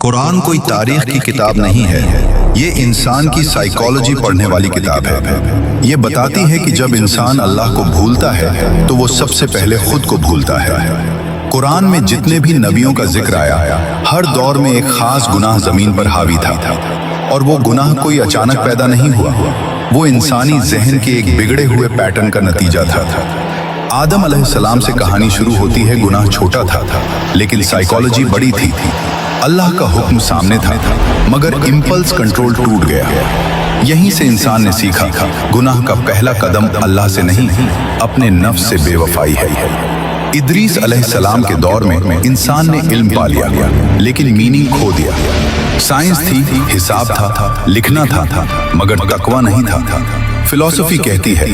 कुरान कोई तारीख की किताब नहीं है, ये इंसान की साइकोलॉजी पढ़ने वाली किताब है। ये बताती है कि जब इंसान अल्लाह को भूलता है तो वो सबसे पहले खुद को भूलता है। कुरान में जितने भी नबियों का जिक्र आया, हर दौर में एक खास गुनाह जमीन पर हावी था, और वो गुनाह कोई अचानक पैदा नहीं हुआ, वो इंसानी जहन के एक बिगड़े हुए पैटर्न का नतीजा था। आदम अलैहिस्सलाम से कहानी शुरू होती है। गुनाह छोटा था, लेकिन साइकोलॉजी बड़ी थी। अल्लाह का हुक्म सामने था, मगर इम्पल्स कंट्रोल टूट गया। यहीं से इंसान ने सीखा, गुनाह का पहला कदम अल्लाह से नहीं, अपने नफ्स से बेवफाई है। इदरीस अलैहिस्सलाम के दौर में इंसान ने इल्म पा लिया, लेकिन मीनिंग खो दिया। साइंस थी, हिसाब था, लिखना था, मगर तकवा नहीं था। फिलॉसफी कहती है,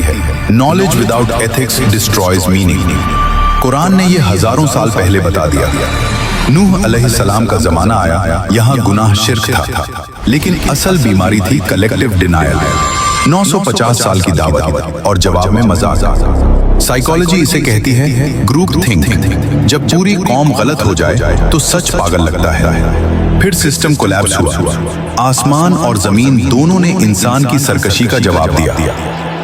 knowledge without ethics destroys meaning. Quran ने ये हजारों साल पहले बता दिया। नूह अलैहिस्सलाम का जमाना आया, यहाँ गुनाह शिर्क था, लेकिन असल बीमारी थी कलेक्टिव डिनायल। 950 साल की दावत और जवाब में मजाक। साइकोलॉजी इसे कहती है ग्रुप थिंक। जब पूरी कौम गलत हो जाए तो सच पागल लगता है। फिर सिस्टम कोलैप्स हुआ। आसमान और जमीन दोनों ने इंसान की सरकशी का जवाब दिया।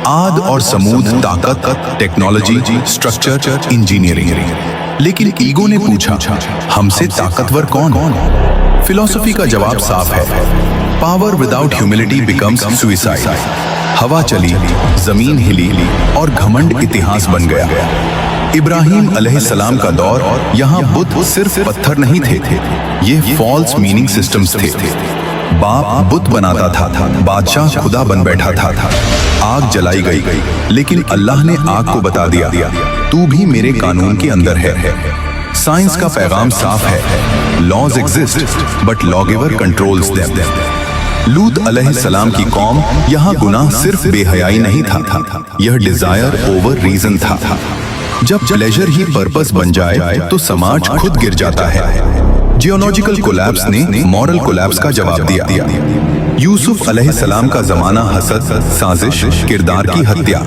आद और समूद ताकत, टेक्नोलॉजी, स्ट्रक्चर, इंजीनियरिंग। लेकिन ईगो ने पूछा, हमसे ताकतवर कौन? फिलॉसफी का जवाब साफ है, power without humility becomes suicide. हवा चली, जमीन हिली और घमंड इतिहास बन गया। इब्राहिम अलैहिस्सलाम का दौर, यहाँ बुत सिर्फ पत्थर नहीं थे, ये फॉल्स मीनिंग सिस्टम्स थे। बाप बुत बनाता था, बादशाह खुदा बन बैठा था। आग जलाई गई, लेकिन अल्लाह ने आग को बता दिया, तू भी मेरे कानून के अंदर है। साइंस का पैगाम साफ है, laws exist but lawgiver controls them. लूत अलैहिस्सलाम की कौम, यहाँ गुनाह सिर्फ बेहयाई नहीं था, यह डिजायर ओवर रीजन था। जब प्लेजर ही पर्पस बन जाए तो समाज खुद गिर जाता है। जियोलॉजिकल कोलैप्स ने मॉरल कोलैप्स का जवाब दिया। यूसुफ अलैहिस्सलाम का जमाना हसद, साजिश, किरदार की हत्या।